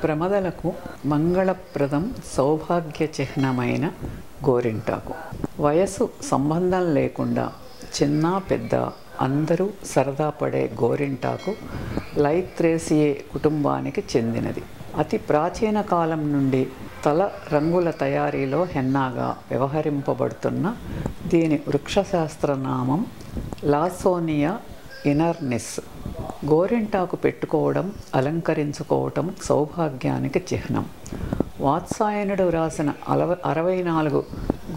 ప్రమదలకు మంగళప్రదం సౌభాగ్య చిహ్నమైన గోరింటాకు. వయసు సంబంధం లేకుండా చిన్న పెద్ద అందరూ సరదా పడే గోరింటాకు లైత్రేసియే కుటుంబానికి చెందినది. అతి ప్రాచీన కాలం నుండి తల రంగుల తయారీలో హెన్నాగా వ్యవహరింపబడుతున్న దీని వృక్షశాస్త్ర నామం లాసోనియా ఇనర్నిస్. గోరింటాకు పెట్టుకోవడం, అలంకరించుకోవటం సౌభాగ్యానికి చిహ్నం. వాత్సాయనుడు రాసిన 64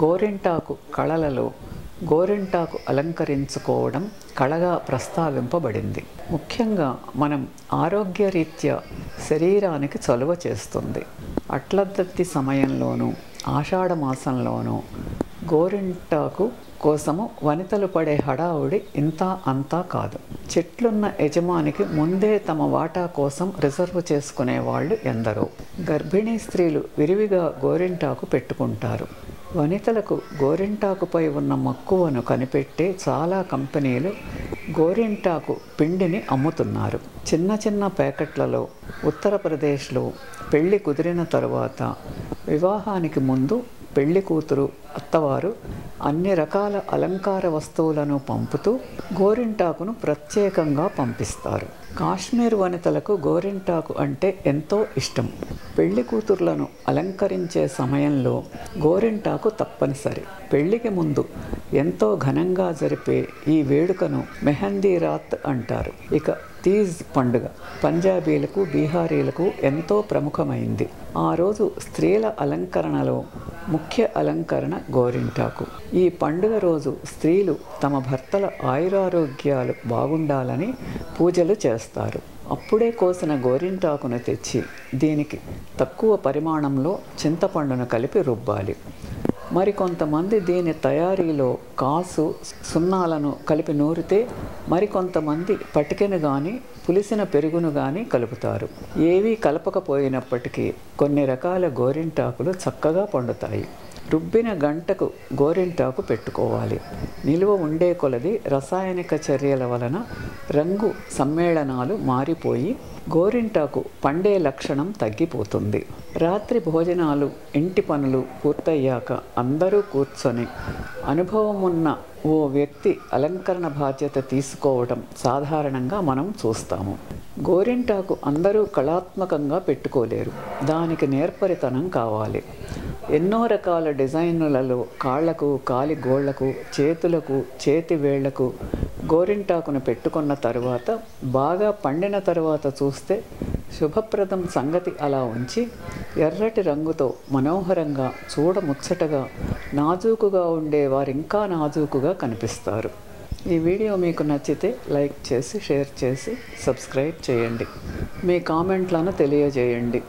గోరింటాకు కళలలో గోరింటాకు అలంకరించుకోవడం కళగా ప్రస్తావింపబడింది. ముఖ్యంగా మనం ఆరోగ్యరీత్యా శరీరానికి చలువ చేస్తుంది. అట్లద్దత్తి సమయంలోనూ ఆషాఢ మాసంలోనూ గోరింటాకు కోసము వనితలు పడే హడావుడి ఇంత అంతా కాదు. చెట్లున్న యజమానికి ముందే తమ వాటా కోసం రిజర్వ్ చేసుకునే వాళ్ళు ఎందరో. గర్భిణీ స్త్రీలు విరివిగా గోరింటాకు పెట్టుకుంటారు. వనితలకు గోరింటాకుపై ఉన్న మక్కువను కనిపెట్టే చాలా కంపెనీలు గోరింటాకు పిండిని అమ్ముతున్నారు. చిన్న చిన్న ప్యాకెట్లలో ఉత్తరప్రదేశ్లో పెళ్లి కుదిరిన తరువాత వివాహానికి ముందు పెళ్లి కూతురు అత్తవారు అన్ని రకాల అలంకార వస్తువులను పంపుతూ గోరింటాకును ప్రత్యేకంగా పంపిస్తారు. కాశ్మీర్ వనితలకు గోరింటాకు అంటే ఎంతో ఇష్టం. పెళ్లి కూతుర్లను అలంకరించే సమయంలో గోరింటాకు తప్పనిసరి. పెళ్లికి ముందు ఎంతో ఘనంగా జరిపే ఈ వేడుకను మెహందీ రాత్ అంటారు. ఇక తీజ్ పండుగ పంజాబీలకు, బీహారీలకు ఎంతో ప్రముఖమైంది. ఆ రోజు స్త్రీల అలంకరణలో ముఖ్య అలంకరణ గోరింటాకు. ఈ పండుగ రోజు స్త్రీలు తమ భర్తల ఆయురారోగ్యాలు బాగుండాలని పూజలు చేస్తారు. అప్పుడే కోసిన గోరింటాకును తెచ్చి దీనికి తక్కువ పరిమాణంలో చింతపండును కలిపి రుబ్బాలి. మరికొంతమంది దీని తయారీలో కాసు, సున్నాలను కలిపి నూరితే మరికొంతమంది పటికెను కానీ పులిసిన పెరుగును కానీ కలుపుతారు. ఏవీ కలపకపోయినప్పటికీ కొన్ని రకాల గోరింటాకులు చక్కగా పండుతాయి. రుబ్బిన గంటకు గోరింటాకు పెట్టుకోవాలి. నిలువ ఉండే కొలది రసాయనిక చర్యల వలన రంగు సమ్మేళనాలు మారిపోయి గోరింటాకు పండే లక్షణం తగ్గిపోతుంది. రాత్రి భోజనాలు, ఇంటి పనులు పూర్తయ్యాక అందరూ కూర్చొని అనుభవం ఉన్న ఓ వ్యక్తి అలంకరణ బాధ్యత తీసుకోవడం సాధారణంగా మనం చూస్తాము. గోరింటాకు అందరూ కళాత్మకంగా పెట్టుకోలేరు. దానికి నేర్పరితనం కావాలి. ఎన్నో రకాల డిజైన్లలో కాళ్లకు, కాలి గోళ్లకు, చేతులకు, చేతి వేళ్లకు గోరింటాకును పెట్టుకున్న తరువాత బాగా పండిన తరువాత చూస్తే శుభప్రదం సంగతి అలా ఉంచి ఎర్రటి రంగుతో మనోహరంగా, చూడముచ్చటగా, నాజూకుగా ఉండే వారింకా నాజూకుగా కనిపిస్తారు. ఈ వీడియో మీకు నచ్చితే లైక్ చేసి, షేర్ చేసి, సబ్స్క్రైబ్ చేయండి. మీ కామెంట్లను తెలియజేయండి.